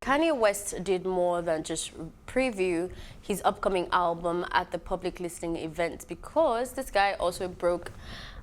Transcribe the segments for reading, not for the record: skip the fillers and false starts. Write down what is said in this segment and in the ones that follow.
Kanye West did more than just preview his upcoming album at the public listening event, because this guy also broke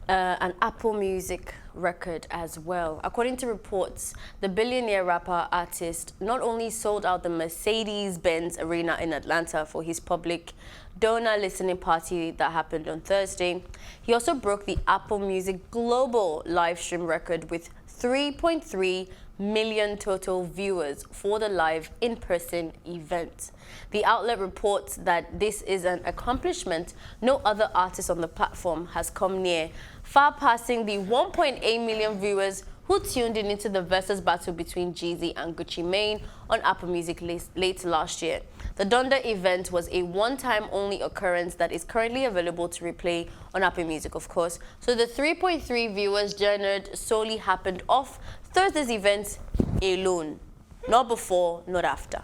an Apple Music record as well. According to reports, the billionaire rapper artist not only sold out the Mercedes-Benz Arena in Atlanta for his public Donda listening party that happened on Thursday, he also broke the Apple Music global live stream record with 3.3 million total viewers for the live in-person event. The outlet reports that this is an accomplishment no other artist on the platform has come near, far passing the 1.8 million viewers who tuned in into the versus battle between Jay-Z and Gucci Mane on Apple Music late last year. The Donda event was a one-time only occurrence that is currently available to replay on Apple Music, of course. So the 3.3 viewers garnered solely happened off Thursday's event alone. Not before, not after.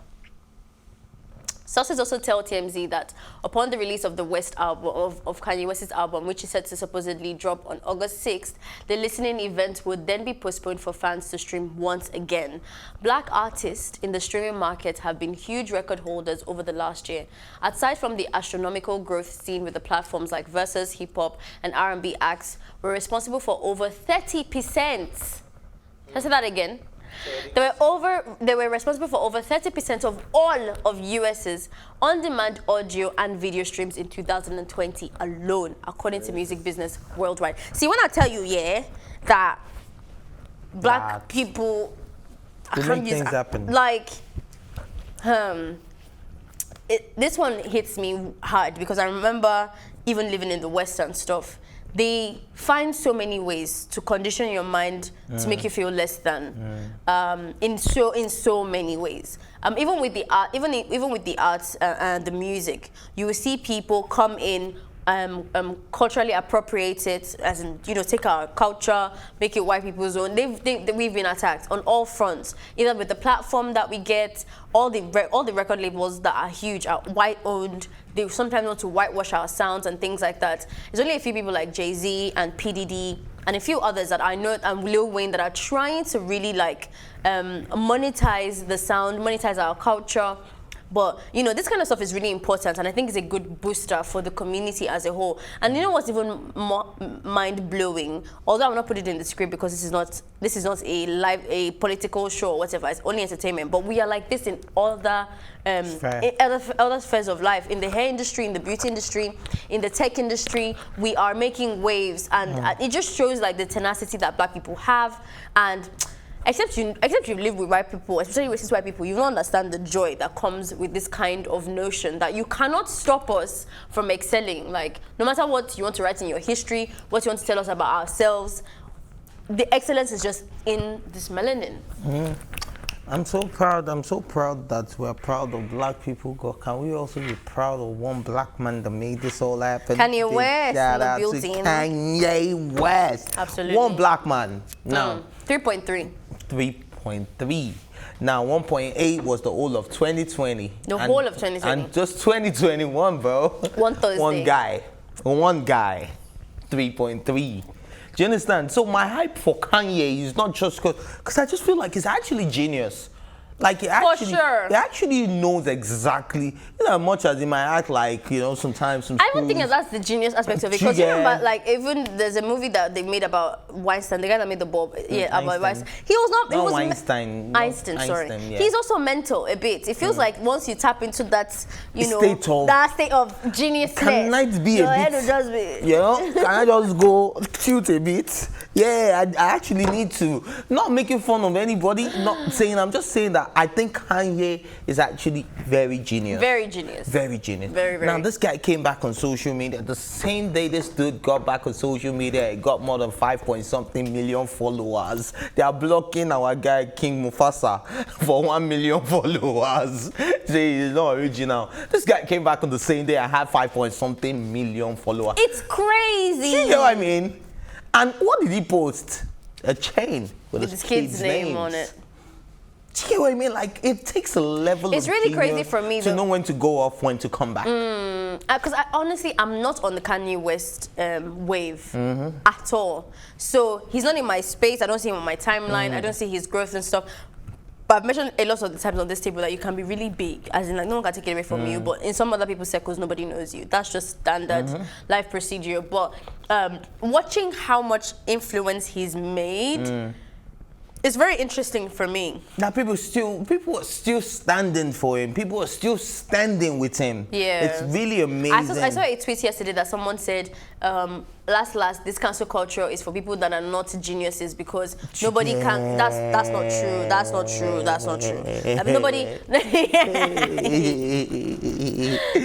Sources also tell TMZ that upon the release of the West album, of Kanye West's album, which is set to supposedly drop on August 6th, the listening event would then be postponed for fans to stream once again. Black artists in the streaming market have been huge record holders over the last year. Aside from the astronomical growth seen with the platforms like Versus, hip hop, and R&B acts, were responsible for over 30%. Let's say that again. They were responsible for over 30% of all of US's on-demand audio and video streams in 2020 alone, according to Music Business Worldwide. See, when I tell you, yeah, that black people make things happen. Like, this one hits me hard because I remember even living in the West and stuff. They find so many ways to condition your mind to make you feel less than, in so many ways. Even with the art, even with the arts and the music, you will see people come in, culturally appropriate it, as in, you know, take our culture, make it white people's own. We've been attacked on all fronts, either with the platform that we get, all the record labels that are huge are white owned. They sometimes want to whitewash our sounds and things like that. There's only a few people like Jay-Z and P. Diddy and a few others that I know, and Lil Wayne, that are trying to really like monetize the sound, monetize our culture. But, you know, this kind of stuff is really important, and I think it's a good booster for the community as a whole. And you know what's even more mind-blowing? Although I will not put it in the script because this is not a political show or whatever. It's only entertainment. But we are like this in other spheres of life. In the hair industry, in the beauty industry, in the tech industry, we are making waves, and it just shows like the tenacity that black people have. And except you live with white people, especially with white people, you don't understand the joy that comes with this kind of notion that you cannot stop us from excelling. Like, no matter what you want to write in your history, what you want to tell us about ourselves, the excellence is just in this melanin. I'm so proud that we're proud of black people. God, can we also be proud of one black man that made this all happen? Kanye West, shout out to Kanye West. Absolutely. One black man. Now, 3.3. 3.3. Now, 1.8 was the whole of 2020. The whole of 2020. And just 2021, bro. One Thursday. One guy. 3.3. Do you understand? So my hype for Kanye is not just because I just feel like he's actually genius. Like, he actually knows exactly, you know, as much as he might act like, you know, sometimes I even think that's the genius aspect of it. Because you remember, like, even there's a movie that they made about Weinstein, the guy that made the Bob, about Weinstein. He was not, it was Weinstein. Yeah. He's also mental a bit. It feels like once you tap into that, you know, that state of geniusness, can I be your a head bit, will just be, you know, can I just go shoot a bit? Yeah, I actually need to, not making fun of anybody, not saying, I'm just saying that I think Kanye is actually very genius. Very genius. Very genius. Very, very. Now, this guy came back on social media. The same day this dude got back on social media, he got more than 5-point-something million followers. They are blocking our guy, King Mufasa, for 1 million followers. Say he's not original. This guy came back on the same day and had 5-point-something million followers. It's crazy. You know what I mean? And what did he post? A chain with his kid's name on it. Do you get what I mean? Like, it takes a level it's of really crazy for me to know when to go off, when to come back. Because honestly, I'm not on the Kanye West wave at all. So he's not in my space. I don't see him on my timeline. I don't see his growth and stuff. I've mentioned a lot of the times on this table that you can be really big, as in like no one can take it away from you, but in some other people's circles, nobody knows you. That's just standard life procedure. But watching how much influence he's made, it's very interesting for me. Now people are still standing for him. People are still standing with him. Yeah, it's really amazing. I saw a tweet yesterday that someone said, last, this cancel culture is for people that are not geniuses because nobody can. That's not true. That's not true. That's not true. I mean, nobody.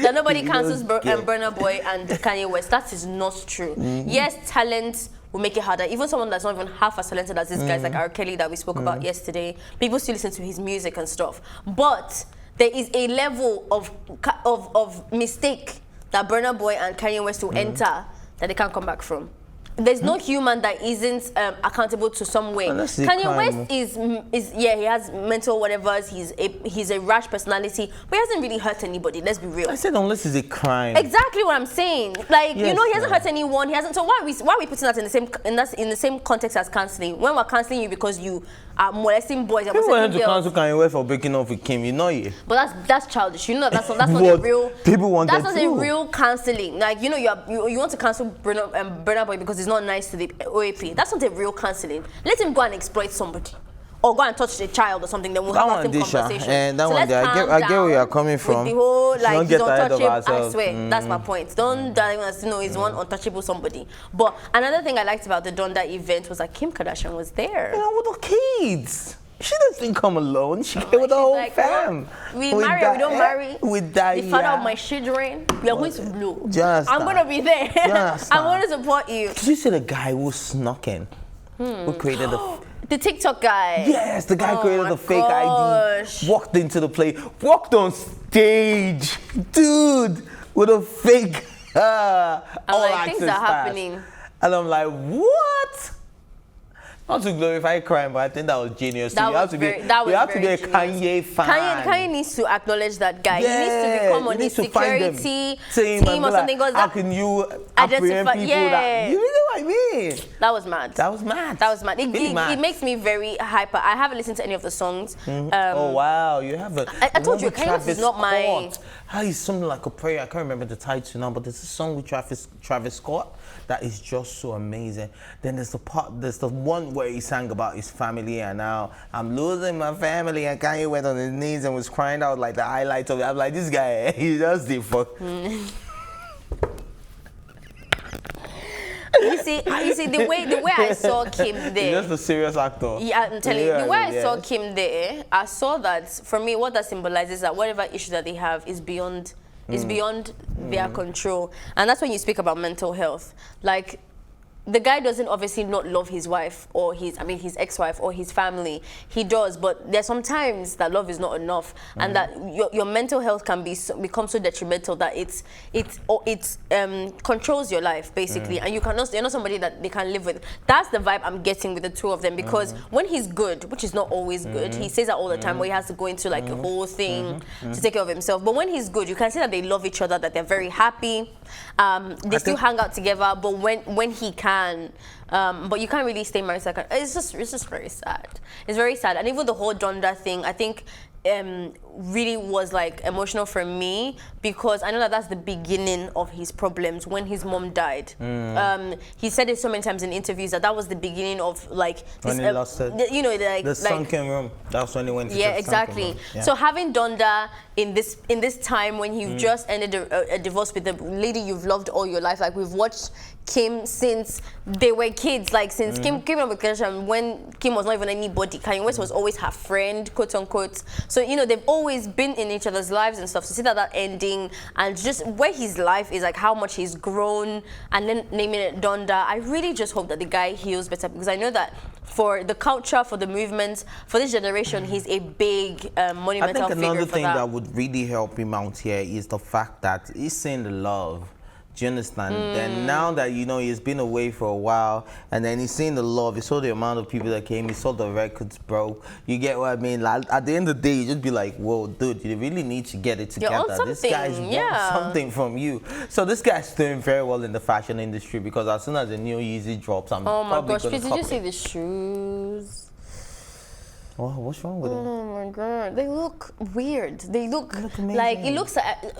That nobody cancels Burna Boy and Kanye West. That is not true. Yes, talent will make it harder. Even someone that's not even half as talented as these guys, like R. Kelly that we spoke about yesterday, people still listen to his music and stuff. But there is a level of mistake that Burna Boy and Kanye West will enter that they can't come back from. There's no human that isn't accountable to some way. Kanye West is he has mental whatever. He's a rash personality, but he hasn't really hurt anybody. Let's be real. I said unless it's a crime. Exactly what I'm saying. Like he hasn't hurt anyone. He hasn't. So why are we putting that in the same context as canceling? When we're canceling you because you are molesting boys, people want to cancel Kanye West for breaking up with Kim. You know it. But that's childish. You know that's not a real. People want that's not a real canceling. Like you want to cancel Burna Boy because not nice to the OAP. That's not a real cancelling. Let him go and exploit somebody or go and touch a child or something, then we'll have that same conversation. And that one, I get where you're coming from. With the whole, like, he's untouchable, I swear, that's my point. Don't he's one untouchable somebody. But another thing I liked about the Donda event was that Kim Kardashian was there. With the kids. She doesn't come alone. She came with the whole fam. We marry or we don't marry. With that, the father of my children. We are going to blow. I'm going to be there. I'm going to support you. Did you see the guy who snuck in? Who created the TikTok guy? Yes, the guy created the fake ID. Walked into the play. Walked on stage. Dude, with a fake. Things are happening. And I'm like, what? Not to glorify crime, but I think that was genius. You have to be a Kanye fan. Kanye needs to acknowledge that guy. He needs to become on his security team or something. How can you apprehend people that... You know what I mean? That was mad. That was mad. It makes me very hyper. I haven't listened to any of the songs. Oh, wow. You haven't. I told you, Kanye is not my... It's something like a prayer. I can't remember the title now, but there's a song with Travis Scott that is just so amazing. Then there's the one where he sang about his family and now I'm losing my family, and Kanye went on his knees and was crying out like the highlights of it. I'm like, this guy, he just did fuck. You see, the way I saw Kim there. He's just a serious actor. Yeah, I'm telling you, the way I saw Kim there, I saw that for me, what that symbolizes is that whatever issue that they have is beyond their control, and that's when you speak about mental health. Like, the guy doesn't obviously not love his wife or his ex-wife or his family. He does, but there's sometimes that love is not enough, and that your mental health can become so detrimental that it controls your life basically, and you're not somebody that they can live with. That's the vibe I'm getting with the two of them, because when he's good, which is not always good, he says that all the time, where he has to go into like a whole thing to take care of himself. But when he's good, you can see that they love each other, that they're very happy. They still hang out together, but when he can. But you can't really stay married. It's just very sad. It's very sad, and even the whole Donda thing, I think, really was like emotional for me, because I know that that's the beginning of his problems when his mom died. He said it so many times in interviews that was the beginning of like this, when he lost it. The sunken room. That's when he went to the exactly. Room. Yeah. So having Donda in this time when you've just ended a divorce with the lady you've loved all your life, like we've watched Kim since they were kids, like since Kim came up with Kardashian, when Kim was not even anybody. Kanye West was always her friend, quote unquote. So they've always been in each other's lives and stuff. So see that ending, and just where his life is, like how much he's grown, and then naming it Donda. I really just hope that the guy heals better, because I know that for the culture, for the movement, for this generation, he's a big monumental figure. I think another thing that would really help him out here is the fact that he's seeing the love. Do you understand? Then now that he's been away for a while, and then he's seen the love, he saw the amount of people that came, he saw the records, bro. You get what I mean? Like, at the end of the day, you just be like, whoa, dude, you really need to get it together. This guy's wants something from you. So this guy's doing very well in the fashion industry, because as soon as the new Yeezy drops, I'm oh my probably gosh, gonna did you see the shoes? What's wrong with them? Oh my God, they look weird. They look amazing. like, it looks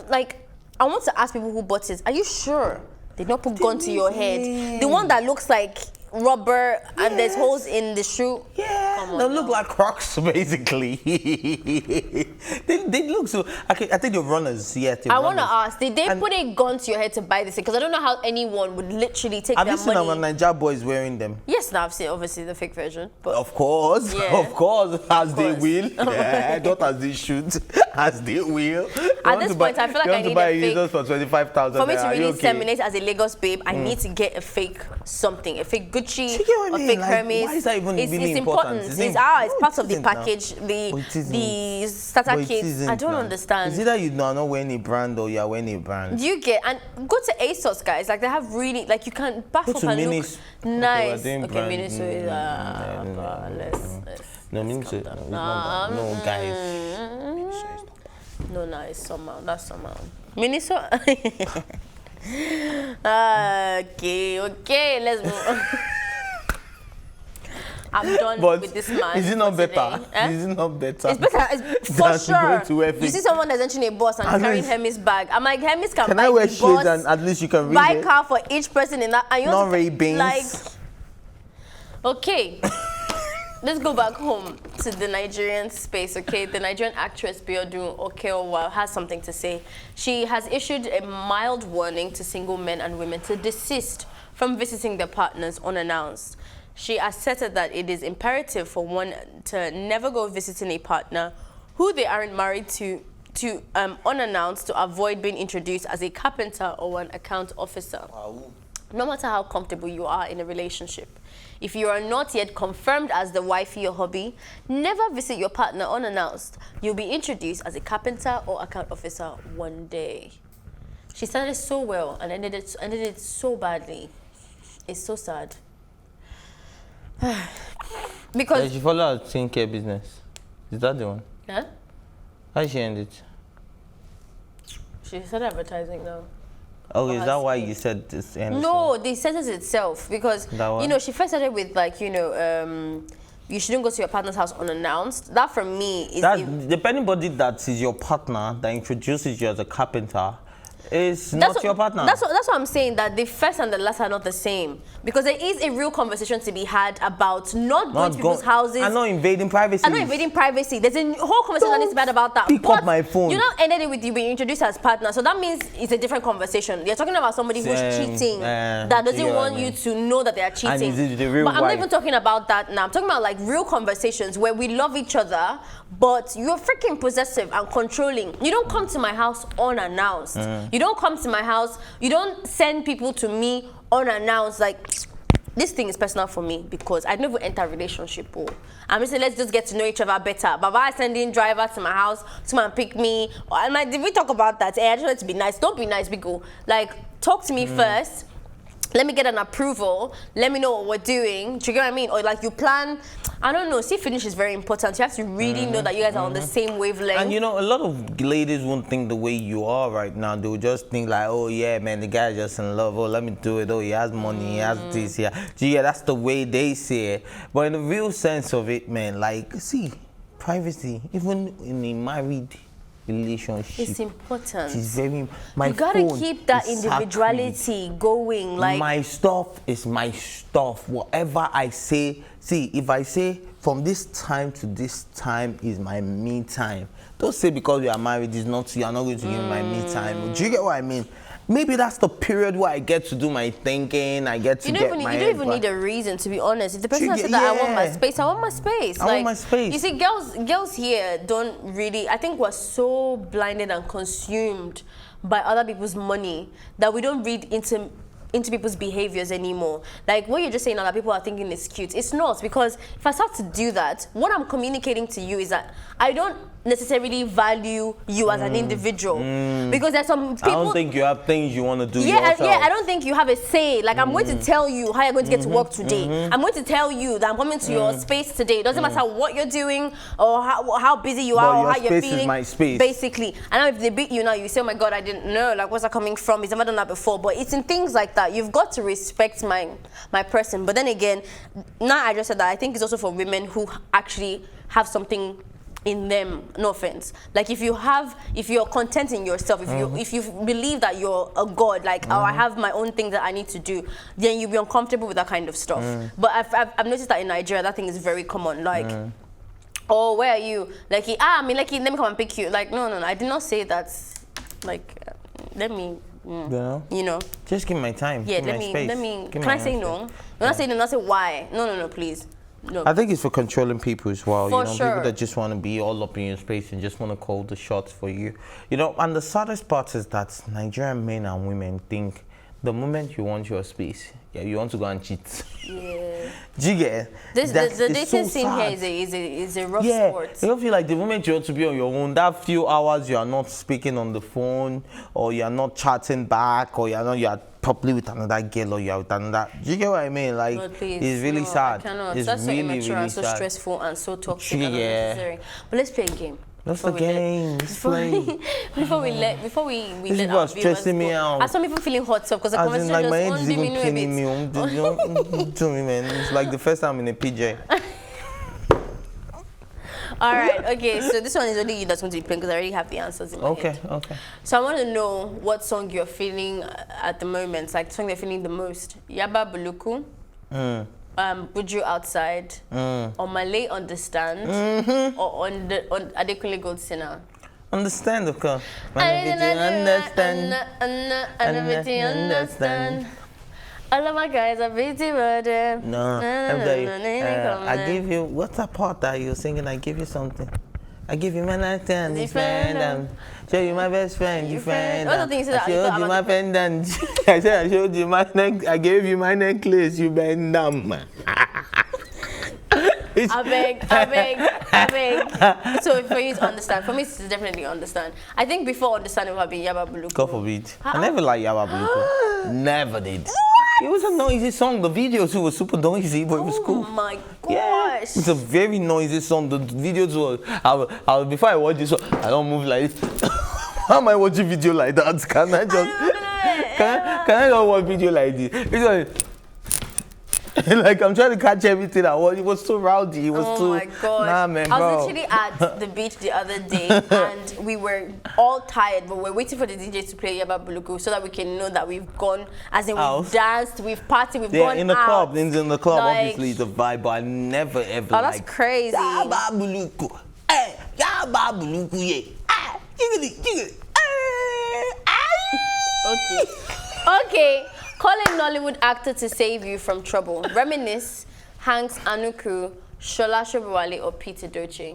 like, I want to ask people who bought it, are you sure they not put gun to your head? The one that looks like rubber and there's holes in the shoe. Yeah, they look like Crocs basically. they look so. I think they're runners. Yeah, I want to ask: did they put a gun to your head to buy this? Because I don't know how anyone would literally take Have their you seen money. our Nigerian boys wearing them? Yes, now I've seen obviously the fake version, but Of course, Yeah. of course, as Of they course. will. Yeah, not as they should, as they will. At this point, I feel like I need buy a fake. Jesus for 25,000. For me to Are you really okay? terminate as a Lagos babe, I need to get a fake something, a fake Gucci, Do you get what I a mean? fake Like, Hermes. why is that even it's really important. important? It's No, part it of the isn't now. package. But it isn't. The starter But it kit. isn't I don't now. understand. Is either you are not wearing a brand or you are wearing a brand. Do you get, and go to ASOS, guys, like they have really, like you can back Go up to and Minis. look nice. doing Okay, brand. Miniso is, let's No, Miniso. No, guys. no, nice, somehow, that's somehow. Miniso? Okay, let's move. I'm done But with this man. is it not for better? today. Eh? Is it not better? It's better, it's for Than to go sure. to every- You see someone that's entering a bus and I know carrying it's- Hermes bag. I'm like, Hermes can Can buy I wear the shades bus, and at least you can read buy it? car for each person in that. And you Not want to, Ray-Bans. like, okay. Let's go back home to the Nigerian space, okay? The Nigerian actress Biodun Okeowa has something to say. She has issued a mild warning to single men and women to desist from visiting their partners unannounced. She asserted that it is imperative for one to never go visiting a partner who they aren't married to unannounced to avoid being introduced as a carpenter or an account officer. Wow. No matter how comfortable you are in a relationship. If you are not yet confirmed as the wifey or hubby, never visit your partner unannounced. You'll be introduced as a carpenter or account officer one day. She started so well and ended it so badly. It's so sad. Because She follow her skincare business. Is that the one? huh? How did she end it? She started advertising now. Oh, is her that why skin. you said this? End No, the sentence itself, because That one? you know she first started with like you shouldn't go to your partner's house unannounced. That for me is That depending anybody that is your partner that introduces you as a carpenter is not your partner. That's what I'm saying, that the first and the last are not the same, because there is a real conversation to be had about not going to people's houses. I'm not invading privacy. I'm not invading privacy. There's a whole conversation that needs to be had about that. Pick But up my phone. You not ended it with you being introduced as partner, so that means it's a different conversation. You're talking about somebody who's cheating, that doesn't yeah, want I mean. you to know that they are cheating. And is it the real but I'm not wife? even talking about that now. I'm talking about like real conversations where we love each other, but you're freaking possessive and controlling. You don't come to my house unannounced. You don't come to my house. You don't send people to me unannounced. Like, this thing is personal for me because I never enter a relationship. I'm just saying, let's just get to know each other better. But why sending driver to my house to come and pick me? I'm like, did we talk about that? Hey, I just want to be nice. Don't be nice, Bigo. Like, talk to me first. Let me get an approval. Let me know what we're doing. Do you get what I mean? Or like you plan. I don't know. See, finish is very important. You have to really know that you guys are on the same wavelength. And you know, a lot of ladies won't think the way you are right now. They will just think like, oh yeah, man, the guy's just in love. Oh, let me do it. Oh, he has money. He has this. Yeah, that's the way they say it. But in the real sense of it, man, like, see, privacy, even in a married relationship, it's important. it's very. My You gotta phone keep that is individuality going. Like, my stuff is my stuff. Whatever I say, see, if I say from this time to this time is my me time, don't say because we are married is not, you are not going to give me my me time. Do you get what I mean? Maybe that's the period where I get to do my thinking. I get to you don't even need a reason, to be honest. If the person has said that I want my space, I want my space. I want my space. You see, girls here don't really. I think we're so blinded and consumed by other people's money that we don't read into people's behaviors anymore. Like what you're just saying now that people are thinking is cute. It's not, because if I start to do that, what I'm communicating to you is that I don't necessarily value you as an individual, because there's some people. I don't think you have things you want to do Yeah, yourself. I don't think you have a say. Like, I'm going to tell you how you're going to get to work today. I'm going to tell you that I'm coming to your space today. It doesn't matter what you're doing or how busy you are or how you're space is feeling. my space. Basically. And now if they beat you now, you say, oh my God, I didn't know. Like, where's that coming from? He's never done that before. But it's in things like that. You've got to respect my person. But then again, now I just said that I think it's also for women who actually have something in them, no offense. Like if you're content in yourself, if you believe that you're a god, like oh I have my own thing that I need to do, then you'll be uncomfortable with that kind of stuff. But I've noticed that in Nigeria that thing is very common. Like oh where are you? Like let me come and pick you. Like no, I did not say that. Like let me. You know, just give me my time. Yeah, give let me. Give Can I say no? When I say no, I say why. No, please. No. I think it's for controlling people as well. For you know, sure. People that just want to be all up in your space and just want to call the shots for you. You know, and the saddest part is that Nigerian men and women think the moment you want your space, you want to go and cheat. Yeah. Do you get the dating scene here is a rough sport. You don't feel like the moment you want to be on your own, that few hours you are not speaking on the phone, or you are not chatting back, or you are properly with another girl, or you are with another. Do you get what I mean? Like, no, please, it's really sad. I cannot. It's That's really, so immature really and so sad. stressful and so toxic and unnecessary. But let's play a game. What's the game? Before we let people our are stressing me out. Are some people feeling hot up because the As in, conversation like, my just head is even pinning me. To me, man. It's like the first time in a PJ. All right, okay, so this one is only you that's going to be playing because I already have the answers in my head. Okay. So I want to know what song you're feeling at the moment, like the song you're feeling the most. Yaba Buluku, Buju Outside, or Malay Understand, or on Adekunle Gold Sinner. Understand, of course. Understand. All of my guys are busy burden. No, I give you, what's that part that you're singing? I give you something. I give you my night and friend. Show you my best friend, you friend. I showed you my pendant. I said I showed you my neck. I gave you my necklace, you bend down. I beg. So for you to understand, for me to definitely understand. I think before understanding would have been Yaba Buluku. God forbid. I never liked Yaba Buluku. Never did. It was a noisy song. The video too was super noisy, but it was cool. Oh my gosh. Yeah, it's a very noisy song. The video too was, before I watch this one, I don't move like this. How am I watching video like that? Can I just, can I not watch video like this? It's like I'm trying to catch everything I want. It was so rowdy. It was oh too. My God. Nah, man, I was literally at the beach the other day and we were all tired, but we're waiting for the DJ to play Yaba Buluku so that we can know that we've gone, as in we've danced, we've partied, we've gone in the out. club. In the club, like, obviously, the vibe, but I never ever. Oh, that's crazy. Yaba Buluku. Hey, Yaba Buluku, yeah. Jiggly. Okay. Calling Nollywood actor to save you from trouble. Reminisce, Hanks Anuku, Shola Shobowale, or Peter Doche?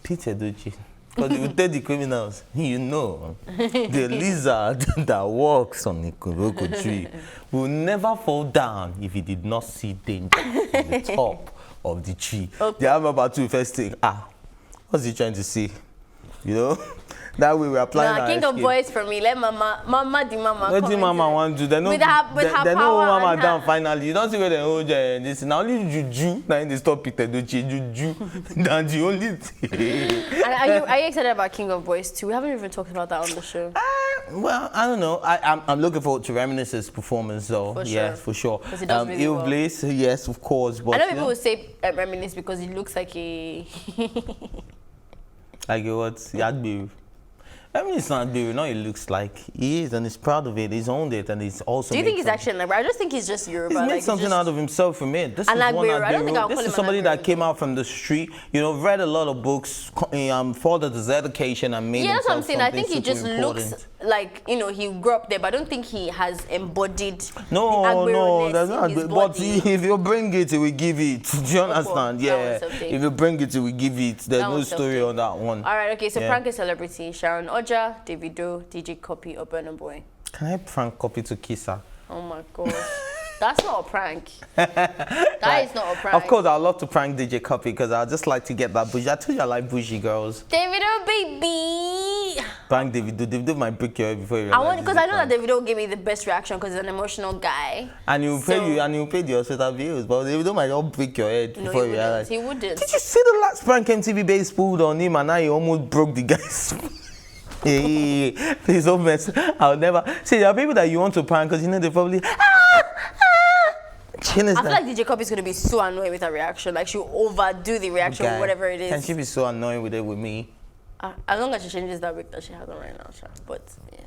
Peter Doche. Because you tell the criminals, you know, the lizard that walks on the Kuroko tree will never fall down if he did not see danger on the top of the tree. Okay. The about to first thing, what's he trying to say? You know? That way we are applying our king of boys for me. Let mama the mama. What do mama want to do? They know mama down finally. You don't see where they hold this. Now only juju. Now they stop Peter Doche juju. That's the only thing. And are you excited about King of Boys too? We haven't even talked about that on the show. Well, I don't know. I'm looking forward to Reminisce's performance though. For sure. Yes, for sure. Because he does really well. Blaze, yes, of course. But I know people will say Reminisce because he looks like a like a what? Yadbiru. I mean, it's not doing. No, it looks like he is, and he's proud of it. He's owned it, and he's also. Do you think he's actually like? I just think he's just Yoruba. He's made something out of himself from it. This is I don't think I'll call him somebody that came out from the street. You know, read a lot of books, followed his education, and made. Yeah, that's what I'm saying. I think he just important. looks like he grew up there, but I don't think he has embodied. No, that's not. But if you bring it, we give it. Do you understand? Yeah. If you bring it, we give it. There's no story on that one. All right. Okay. So prank a celebrity: Sharon Oja, Davido, DJ Copy, or Burna Boy. Can I prank Copy to kiss her? Oh my gosh. That's not a prank. That is not a prank. Of course, I'd love to prank DJ Copy because I just like to get that bougie. I told you I like bougie girls. Davido, baby. Prank Davido. Davido might break your head before you realize. Because I know that Davido gave me the best reaction because he's an emotional guy. And he'll pay you, and he'll pay the hospital bills. But Davido might not break your head before you realize. He wouldn't. Did you see the last prank MTV Base pulled on him, and now he almost broke the guy's. Hey, please don't mess. I'll never see. There are people that you want to prank because they probably Do you I understand? feel like DJ Copy is going to be so annoyed with her reaction. Like, she'll overdo the reaction, Guy, whatever it is. Can she be so annoyed with it with me? As long as she changes that wig that she has on right now, but yeah.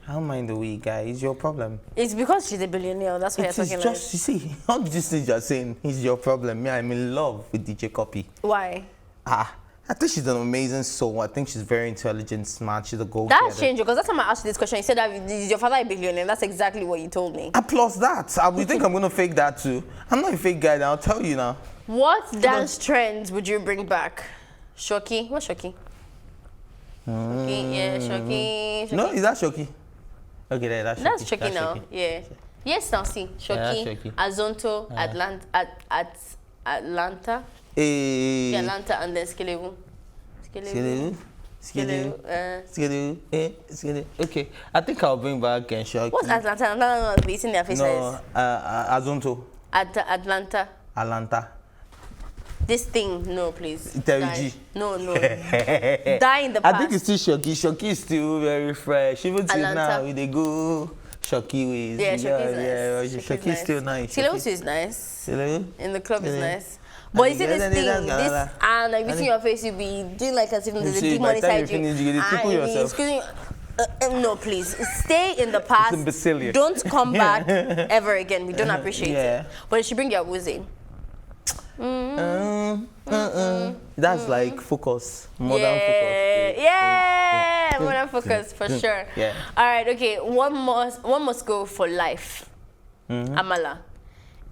How mind the wig, guy? It's your problem. It's because she's a billionaire. That's why you're It is talking just, you see, all these things you're saying is your problem. Me, I'm in love with DJ Copy. Why? I think she's an amazing soul. I think she's very intelligent, smart. She's a go-getter. That's changed because that's time I asked you this question. You said that is your father a billionaire? That's exactly what you told me. And plus that, you think I'm gonna fake that too? I'm not a fake guy. I'll tell you now. What dance trends would you bring back? Shoki? What's Shoki? Shoki, yeah, Shoki. No, is that Shoki? Okay, that's Shoki. That's Shoki now. Shoki. Yeah. Yes, now see. Shoki, that's Shoki. Azonto, Atlanta. Hey. Yeah, Atlanta and then Skelewu. Skelewu. Okay, I think I'll bring back Shoki. What's Atlanta? No, it's in their faces. No, Azonto. Atlanta. Atlanta. This thing, no, please. Terry G. No. Die in the past. I think it's still Shoki. Shoki is still very fresh. Even till Atlanta. now, they go Shoki ways. Yeah, Shoki is nice. Yeah, Shoki is still nice. Skelewu is nice. Skelewu? In the club is nice. But you see this thing, and like within your face, you be doing like as if there's a demon inside you. No, please. Stay in the past. Don't come back ever again. We don't appreciate it. But you should bring your woozy. That's like focus. Modern focus. Yeah, modern focus for sure. Yeah. All right, okay. One must go for life. Amala.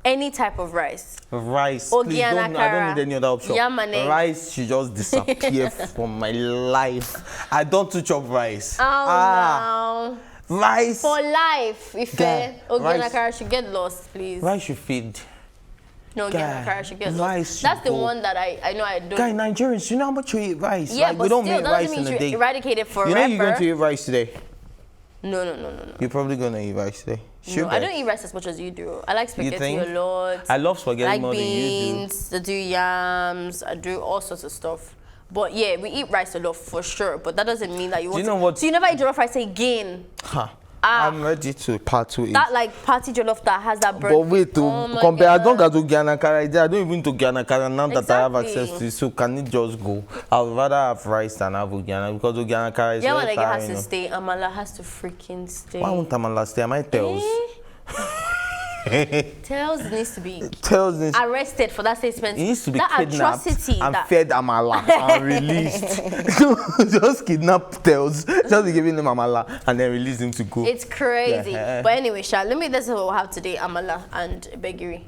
Any type of rice. Rice. Ogi Please don't. I don't need any other option. Yamane. Rice should just disappear from my life. I don't touch up rice. Oh no. Rice. For life. If Ogi and Akara should get lost, please. Rice should feed. No, Ogi and Akara should get lost. Should That's the one that I know I don't. Guy, Nigerians, you know how much we eat rice? Yeah, like, but we don't still, make that rice doesn't in mean a day. eradicate it forever. You know you're going to eat rice today? No. You're probably going to eat rice today. No, I don't eat rice as much as you do. I like spaghetti a lot. I love spaghetti more than you do. I like beans, I do yams, I do all sorts of stuff. But yeah, we eat rice a lot for sure. But that doesn't mean that you want you know what? So you never eat jollof rice again? I'm ready to part to it. That like party jollof that has that bread. But wait, compare, I don't get to Gyanakara. I don't even to Gyanakara now that I have access to it. So can it just go? I would rather have rice than have Gyanakara because Gyanakara is very tiring. Has to stay. Amala has to freaking stay. Why won't Amala stay? Am I Tails? Tails needs to be arrested for that statement. He needs to be that kidnapped atrocity and fed Amala and released. Just kidnap Tails, just be giving him Amala and then release him to go. It's crazy. Yeah. But anyway, Sha, that's what we'll have today, Amala and Begiri.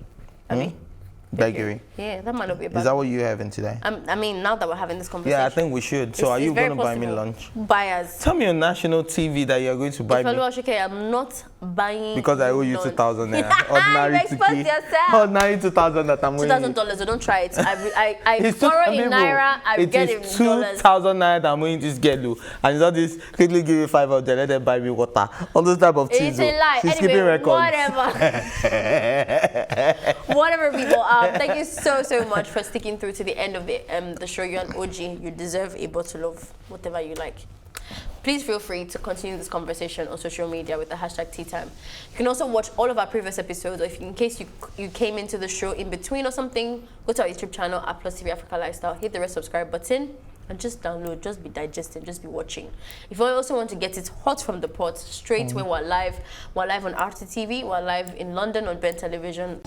Begiri. Yeah, that might not be a bad. Is that what you're having today? I mean, now that we're having this conversation. Yeah, I think we should. So are you going to buy me lunch? Buy us. Tell me on national TV that you're going to buy me. I'm not buying. Because I owe you 2,000 naira. Ordinary yourself. Ordinary 2,000 that I'm owing you. $2,000. So don't try it. I borrow in naira. I get it in dollars. 2,000 naira that I'm owing this girl. And it's not this. Quickly give me 500. Let them buy me water. All those type of things. It's a lie. She's anyway, keeping records. Whatever, people. Thank you so much for sticking through to the end of the show. You're an OG. You deserve a bottle of whatever you like. Please feel free to continue this conversation on social media with the hashtag TEATIME. You can also watch all of our previous episodes, or if in case you came into the show in between or something, go to our YouTube channel at PlusTvAfrica Lifestyle, hit the red subscribe button, and just download, just be digesting, just be watching. If you also want to get it hot from the pot, straight when we're live on RTTV, we're live in London on Ben Television.